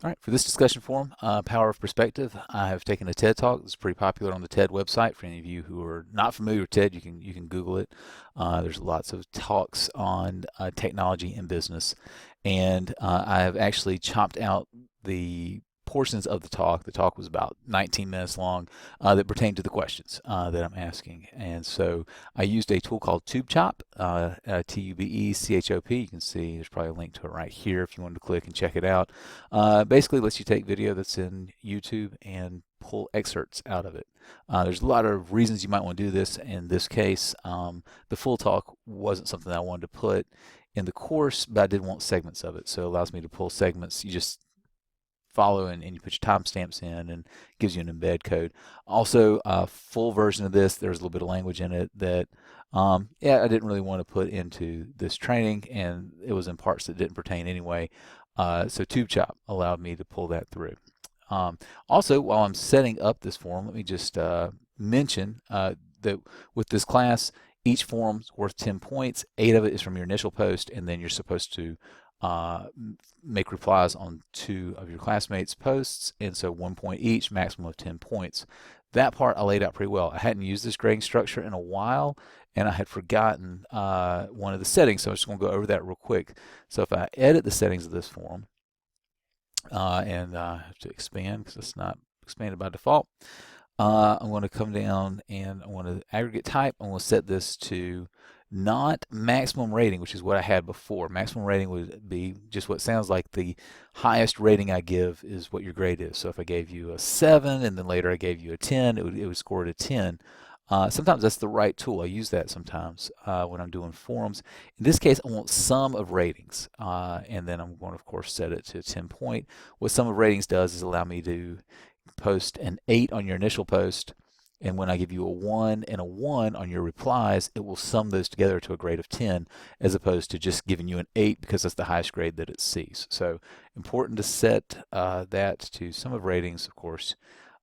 All right, for this discussion forum, Power of Perspective, I have taken a TED Talk. It's pretty popular on the TED website. For any of you who are not familiar with TED, you can Google it. There's lots of talks on technology and business, and I have actually chopped out the portions of the talk. The talk was about 19 minutes long that pertained to the questions that I'm asking, and so I used a tool called TubeChop, TUBECHOP. You can see there's probably a link to it right here if you wanted to click and check it out. Basically lets you take video that's in YouTube and pull excerpts out of it. There's a lot of reasons you might want to do this. In this case, the full talk wasn't something I wanted to put in the course, but I did want segments of it. So it allows me to pull segments. You just follow and you put your timestamps in and gives you an embed code. Also, a full version of this, there's a little bit of language in it that yeah, I didn't really want to put into this training, and it was in parts that didn't pertain anyway. So TubeChop allowed me to pull that through. Also, while I'm setting up this form, let me just mention that with this class, each form's worth 10 points. 8 of it is from your initial post, and then you're supposed to make replies on 2 of your classmates' posts, and so 1 point each, maximum of 10 points. That part I laid out pretty well. I hadn't used this grading structure in a while, and I had forgotten one of the settings, so I'm just going to go over that real quick. So if I edit the settings of this form, and I have to expand because it's not expanded by default, I'm going to come down and I want to aggregate type. I'm going to set this to not maximum rating, which is what I had before. Maximum rating would be just what sounds like the highest rating I give is what your grade is. So if I gave you a 7 and then later I gave you a 10, it would score at a 10. Sometimes that's the right tool. I use that sometimes when I'm doing forums. In this case, I want sum of ratings, and then I'm going to, of course, set it to 10 point. What sum of ratings does is allow me to post an 8 on your initial post, and when I give you a 1 and a 1 on your replies, it will sum those together to a grade of 10, as opposed to just giving you an 8 because that's the highest grade that it sees. So important to set that to sum of ratings, of course.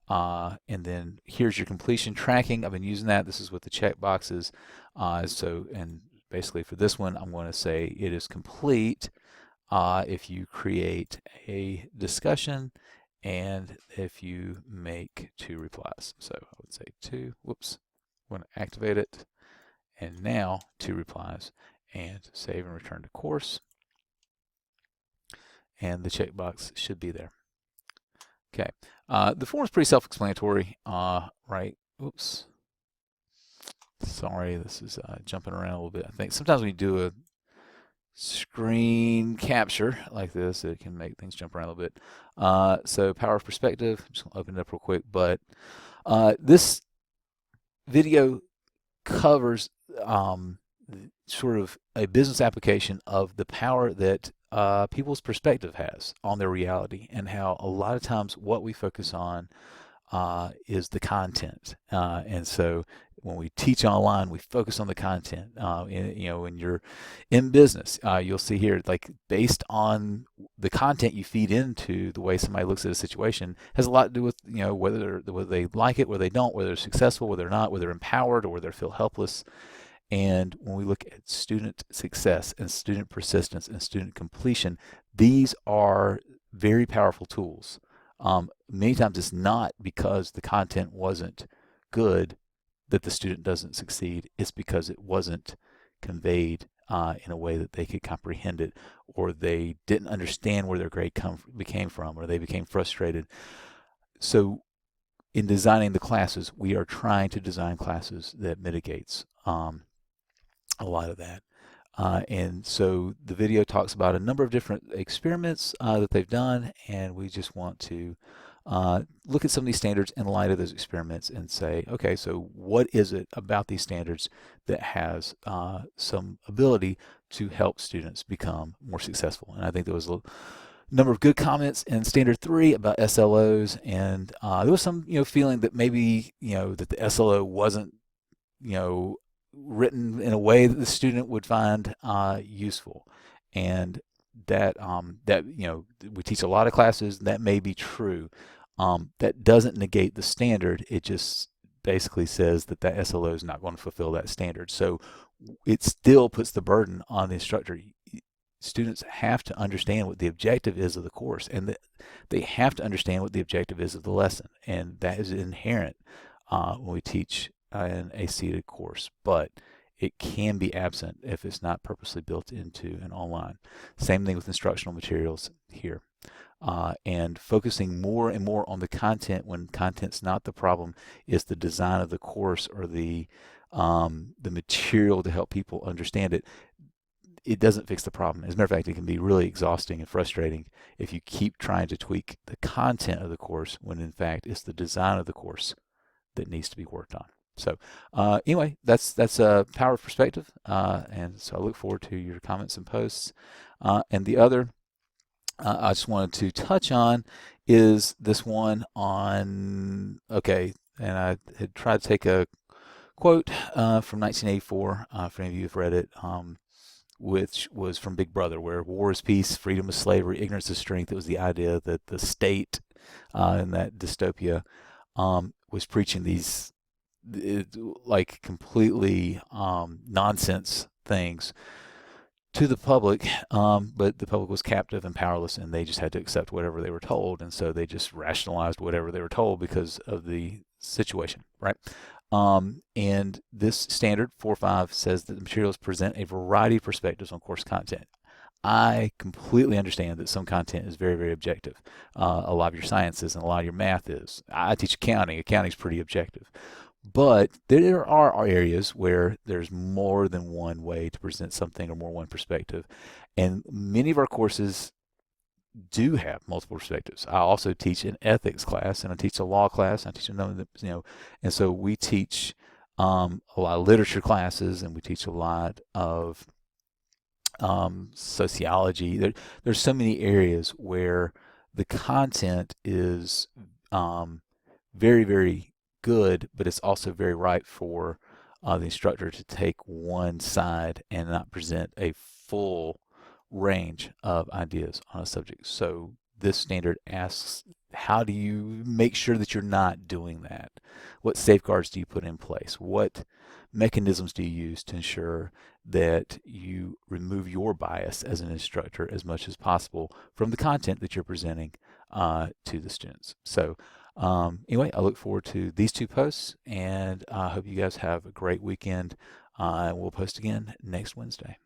And then here's your completion tracking. I've been using that. This is with the check boxes. And basically for this one, I'm going to say it is complete if you create a discussion and if you make 2 replies. So I would say 2, whoops, I'm going to activate it, and now 2 replies, and save and return to course, and the checkbox should be there. Okay, the form is pretty self-explanatory, right? Oops, sorry, this is jumping around a little bit. I think sometimes when you do a screen capture like this, it can make things jump around a little bit. So Power of Perspective, I'm just going to open it up real quick, but this video covers sort of a business application of the power that people's perspective has on their reality, and how a lot of times what we focus on is the content. And so when we teach online, we focus on the content. When you're in business, you'll see here, like, based on the content you feed into the way somebody looks at a situation, has a lot to do with whether they like it, whether they don't, whether they're successful, whether they're not, whether they're empowered, or whether they feel helpless. And when we look at student success and student persistence and student completion, these are very powerful tools. Many times it's not because the content wasn't good that the student doesn't succeed. It's because it wasn't conveyed in a way that they could comprehend it, or they didn't understand where their grade came from, or they became frustrated. So in designing the classes, we are trying to design classes that mitigates a lot of that. And so the video talks about a number of different experiments that they've done, and we just want to look at some of these standards in light of those experiments and say, okay, so what is it about these standards that has some ability to help students become more successful? And I think there was a number of good comments in standard 3 about SLOs, and there was some feeling that maybe that the SLO wasn't written in a way that the student would find useful, and that we teach a lot of classes that may be true. That doesn't negate the standard. It just basically says that that SLO is not going to fulfill that standard. So it still puts the burden on the instructor. students have to understand what the objective is of the course, and they have to understand what the objective is of the lesson, and that is inherent when we teach in a seated course, but it can be absent if it's not purposely built into an online. Same thing with instructional materials here. And focusing more and more on the content when content's not the problem is the design of the course or the material to help people understand it. It doesn't fix the problem. As a matter of fact, it can be really exhausting and frustrating if you keep trying to tweak the content of the course when in fact it's the design of the course that needs to be worked on. So anyway, that's a power of perspective, and so I look forward to your comments and posts. And the other I just wanted to touch on is this one on, okay, and I had tried to take a quote from 1984, for any of you who've read it, which was from Big Brother, where war is peace, freedom is slavery, ignorance is strength. It was the idea that the state in that dystopia was preaching these like completely nonsense things to the public, but the public was captive and powerless, and they just had to accept whatever they were told, and so they just rationalized whatever they were told because of the situation, right? And this standard 4.5 says that the materials present a variety of perspectives on course content. I completely understand that some content is very, very objective. A lot of your sciences and a lot of your math is. I teach accounting. Accounting is pretty objective. But there are areas where there's more than one way to present something or more one perspective. And many of our courses do have multiple perspectives. I also teach an ethics class, and I teach a law class, and I teach another, and so we teach a lot of literature classes, and we teach a lot of sociology. There's so many areas where the content is very, very good, but it's also very right for the instructor to take one side and not present a full range of ideas on a subject. So this standard asks, how do you make sure that you're not doing that? What safeguards do you put in place? What mechanisms do you use to ensure that you remove your bias as an instructor as much as possible from the content that you're presenting to the students? So anyway, I look forward to these two posts, and I hope you guys have a great weekend. We'll post again next Wednesday.